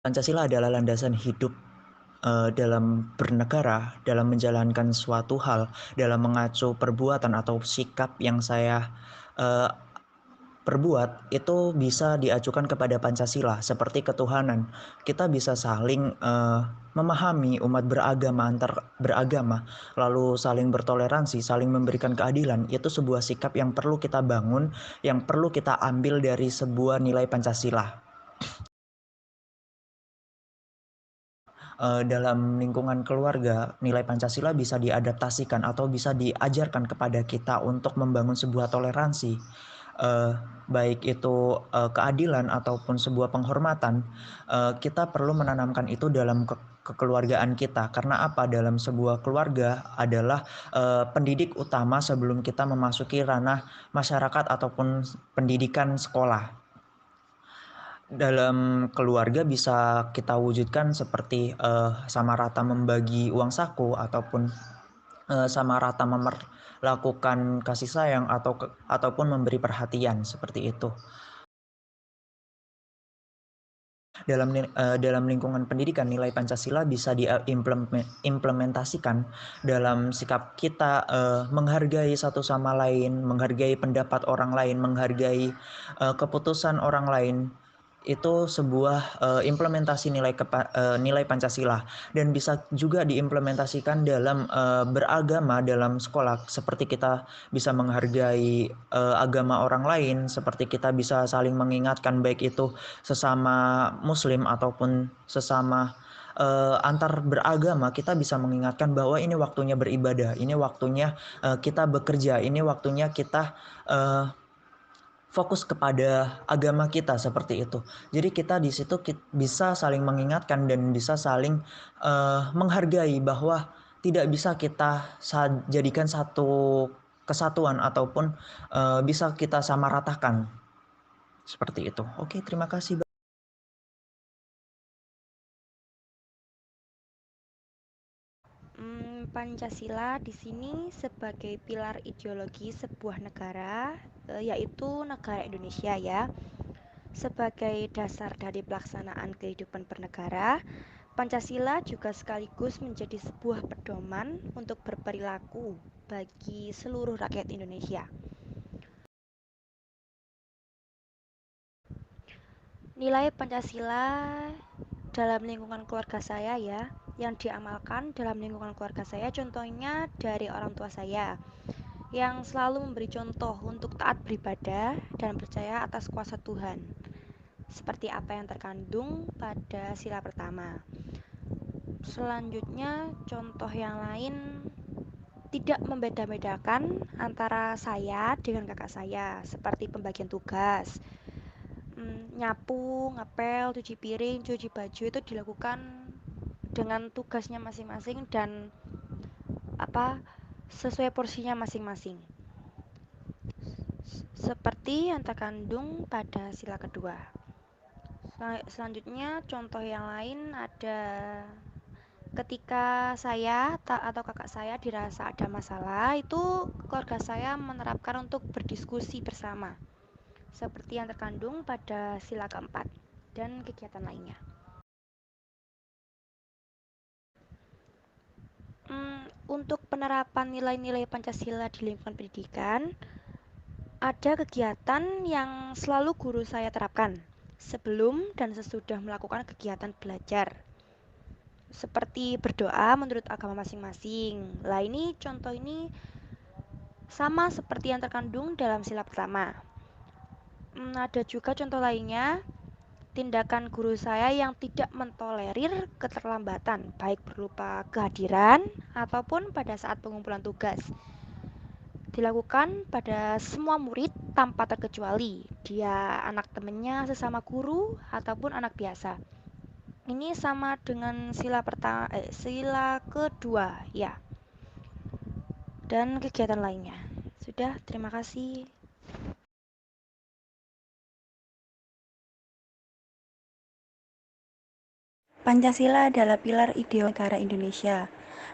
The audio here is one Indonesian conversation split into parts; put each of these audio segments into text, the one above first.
Pancasila adalah landasan hidup dalam bernegara, dalam menjalankan suatu hal, dalam mengacu perbuatan atau sikap yang saya uh, perbuat itu bisa diajukan kepada Pancasila seperti ketuhanan. Kita bisa saling memahami umat beragama antar beragama, lalu saling bertoleransi, saling memberikan keadilan. Itu sebuah sikap yang perlu kita bangun, yang perlu kita ambil dari sebuah nilai Pancasila. Dalam lingkungan keluarga, nilai Pancasila bisa diadaptasikan atau bisa diajarkan kepada kita untuk membangun sebuah toleransi, baik itu keadilan ataupun sebuah penghormatan. Kita perlu menanamkan itu dalam kekeluargaan kita, karena apa? Dalam sebuah keluarga adalah pendidik utama sebelum kita memasuki ranah masyarakat ataupun pendidikan sekolah. Dalam keluarga bisa kita wujudkan seperti sama rata membagi uang saku ataupun sama rata memperlakukan kasih sayang ataupun memberi perhatian seperti itu. Dalam lingkungan pendidikan, nilai Pancasila bisa diimplementasikan dalam sikap kita menghargai satu sama lain, menghargai pendapat orang lain, menghargai keputusan orang lain. Itu sebuah implementasi nilai Pancasila, dan bisa juga diimplementasikan dalam beragama dalam sekolah, seperti kita bisa menghargai agama orang lain, seperti kita bisa saling mengingatkan baik itu sesama muslim ataupun sesama antar beragama. Kita bisa mengingatkan bahwa ini waktunya beribadah, ini waktunya kita bekerja, ini waktunya kita fokus kepada agama kita, seperti itu. Jadi kita di situ bisa saling mengingatkan dan bisa saling menghargai bahwa tidak bisa kita jadikan satu kesatuan ataupun bisa kita samaratakan seperti itu. Oke, terima kasih. Pancasila di sini sebagai pilar ideologi sebuah negara, yaitu negara Indonesia ya. Sebagai dasar dari pelaksanaan kehidupan bernegara, Pancasila juga sekaligus menjadi sebuah pedoman untuk berperilaku bagi seluruh rakyat Indonesia. Nilai Pancasila dalam lingkungan keluarga saya ya, yang diamalkan dalam lingkungan keluarga saya, contohnya dari orang tua saya yang selalu memberi contoh untuk taat beribadah dan percaya atas kuasa Tuhan, seperti apa yang terkandung pada sila pertama. Selanjutnya, contoh yang lain tidak membeda-bedakan antara saya dengan kakak saya, seperti pembagian tugas. Nyapu, ngepel, cuci piring, cuci baju itu dilakukan dengan tugasnya masing-masing dan apa sesuai porsinya masing-masing. Seperti yang terkandung pada sila kedua. Selanjutnya, contoh yang lain ada ketika saya atau kakak saya dirasa ada masalah, itu keluarga saya menerapkan untuk berdiskusi bersama, seperti yang terkandung pada sila keempat dan kegiatan lainnya. Untuk penerapan nilai-nilai Pancasila di lingkungan pendidikan, ada kegiatan yang selalu guru saya terapkan sebelum dan sesudah melakukan kegiatan belajar, seperti berdoa menurut agama masing-masing. Lah ini contoh ini sama seperti yang terkandung dalam sila pertama. Ada juga contoh lainnya, tindakan guru saya yang tidak mentolerir keterlambatan, baik berupa kehadiran ataupun pada saat pengumpulan tugas. Dilakukan pada semua murid tanpa terkecuali, dia anak temannya sesama guru ataupun anak biasa. Ini sama dengan sila kedua ya. Dan kegiatan lainnya. Sudah, terima kasih. Pancasila adalah pilar ideologi negara Indonesia.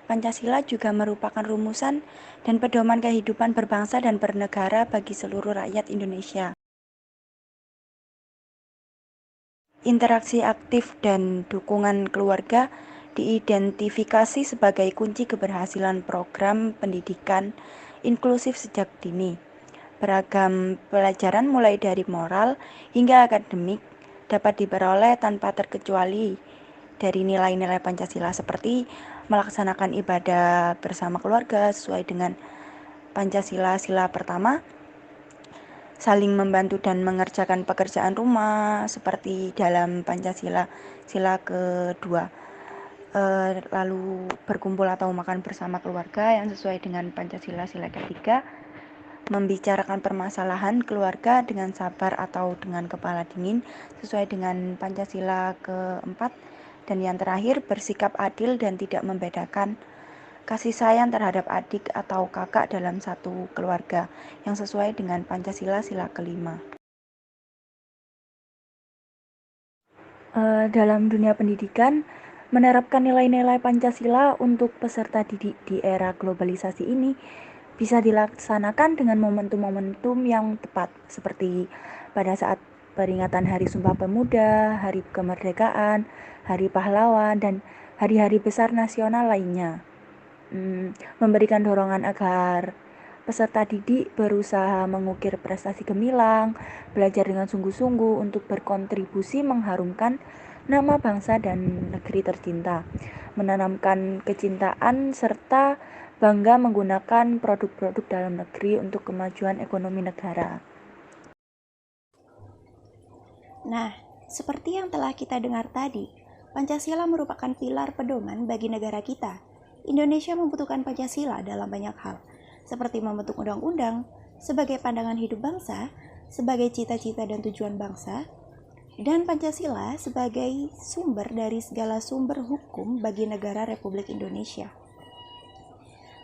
Pancasila juga merupakan rumusan dan pedoman kehidupan berbangsa dan bernegara bagi seluruh rakyat Indonesia. Interaksi aktif dan dukungan keluarga diidentifikasi sebagai kunci keberhasilan program pendidikan inklusif sejak dini. Beragam pelajaran mulai dari moral hingga akademik dapat diperoleh tanpa terkecuali dari nilai-nilai Pancasila seperti melaksanakan ibadah bersama keluarga sesuai dengan Pancasila sila pertama, saling membantu dan mengerjakan pekerjaan rumah seperti dalam Pancasila sila kedua, lalu berkumpul atau makan bersama keluarga yang sesuai dengan Pancasila sila ketiga, membicarakan permasalahan keluarga dengan sabar atau dengan kepala dingin sesuai dengan Pancasila keempat, dan yang terakhir bersikap adil dan tidak membedakan kasih sayang terhadap adik atau kakak dalam satu keluarga yang sesuai dengan Pancasila sila kelima. Dalam dunia pendidikan, menerapkan nilai-nilai Pancasila untuk peserta didik di era globalisasi ini bisa dilaksanakan dengan momentum-momentum yang tepat, seperti pada saat peringatan Hari Sumpah Pemuda, Hari Kemerdekaan, Hari Pahlawan, dan hari-hari besar nasional lainnya. Memberikan dorongan agar peserta didik berusaha mengukir prestasi gemilang, belajar dengan sungguh-sungguh untuk berkontribusi mengharumkan nama bangsa dan negeri tercinta, menanamkan kecintaan serta bangga menggunakan produk-produk dalam negeri untuk kemajuan ekonomi negara. Nah, seperti yang telah kita dengar tadi, Pancasila merupakan pilar pedoman bagi negara kita. Indonesia membutuhkan Pancasila dalam banyak hal, seperti membentuk undang-undang, sebagai pandangan hidup bangsa, sebagai cita-cita dan tujuan bangsa, dan Pancasila sebagai sumber dari segala sumber hukum bagi negara Republik Indonesia.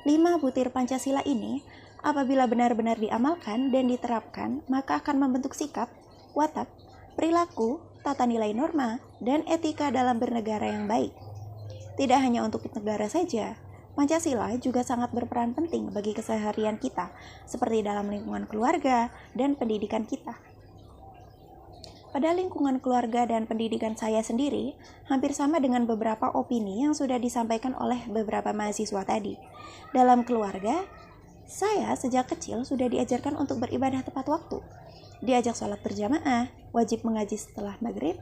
5 butir Pancasila ini, apabila benar-benar diamalkan dan diterapkan, maka akan membentuk sikap, watak, perilaku, tata nilai norma, dan etika dalam bernegara yang baik. Tidak hanya untuk negara saja, Pancasila juga sangat berperan penting bagi keseharian kita, seperti dalam lingkungan keluarga dan pendidikan kita. Pada lingkungan keluarga dan pendidikan saya sendiri, hampir sama dengan beberapa opini yang sudah disampaikan oleh beberapa mahasiswa tadi. Dalam keluarga, saya sejak kecil sudah diajarkan untuk beribadah tepat waktu, diajak sholat berjamaah, wajib mengaji setelah maghrib,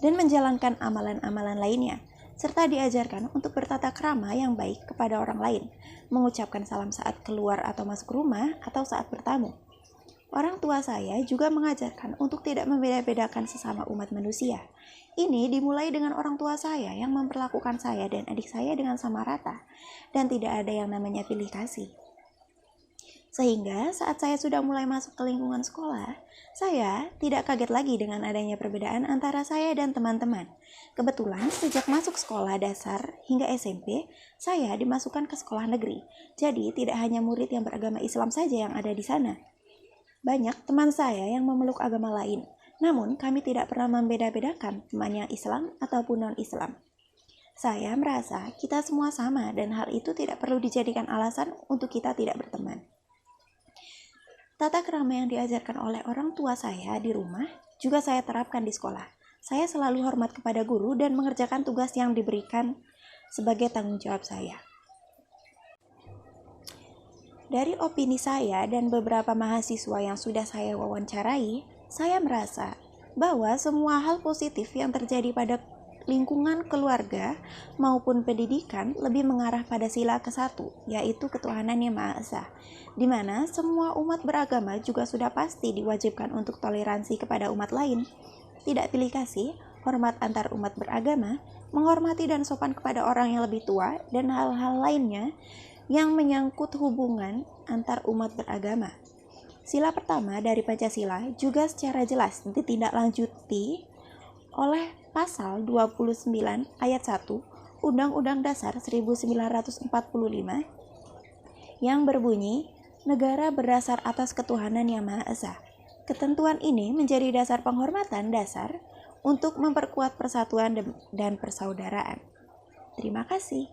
dan menjalankan amalan-amalan lainnya, serta diajarkan untuk bertata krama yang baik kepada orang lain, mengucapkan salam saat keluar atau masuk rumah atau saat bertamu. Orang tua saya juga mengajarkan untuk tidak membeda-bedakan sesama umat manusia. Ini dimulai dengan orang tua saya yang memperlakukan saya dan adik saya dengan sama rata, dan tidak ada yang namanya pilih kasih. Sehingga saat saya sudah mulai masuk ke lingkungan sekolah, saya tidak kaget lagi dengan adanya perbedaan antara saya dan teman-teman. Kebetulan sejak masuk sekolah dasar hingga SMP, saya dimasukkan ke sekolah negeri. Jadi tidak hanya murid yang beragama Islam saja yang ada di sana. Banyak teman saya yang memeluk agama lain, namun kami tidak pernah membeda-bedakan teman yang Islam ataupun non-Islam. Saya merasa kita semua sama dan hal itu tidak perlu dijadikan alasan untuk kita tidak berteman. Tata krama yang diajarkan oleh orang tua saya di rumah juga saya terapkan di sekolah. Saya selalu hormat kepada guru dan mengerjakan tugas yang diberikan sebagai tanggung jawab saya. Dari opini saya dan beberapa mahasiswa yang sudah saya wawancarai, saya merasa bahwa semua hal positif yang terjadi pada lingkungan keluarga maupun pendidikan lebih mengarah pada sila ke-1, yaitu ketuhanan yang Maha Esa, di mana semua umat beragama juga sudah pasti diwajibkan untuk toleransi kepada umat lain, tidak pilih kasih, hormat antar umat beragama, menghormati dan sopan kepada orang yang lebih tua, dan hal-hal lainnya yang menyangkut hubungan antar umat beragama. Sila pertama dari Pancasila juga secara jelas ditindaklanjuti oleh Pasal 29 Ayat 1 Undang-Undang Dasar 1945 yang berbunyi, negara berdasar atas ketuhanan yang Maha Esa. Ketentuan ini menjadi dasar penghormatan dasar untuk memperkuat persatuan dan persaudaraan. Terima kasih.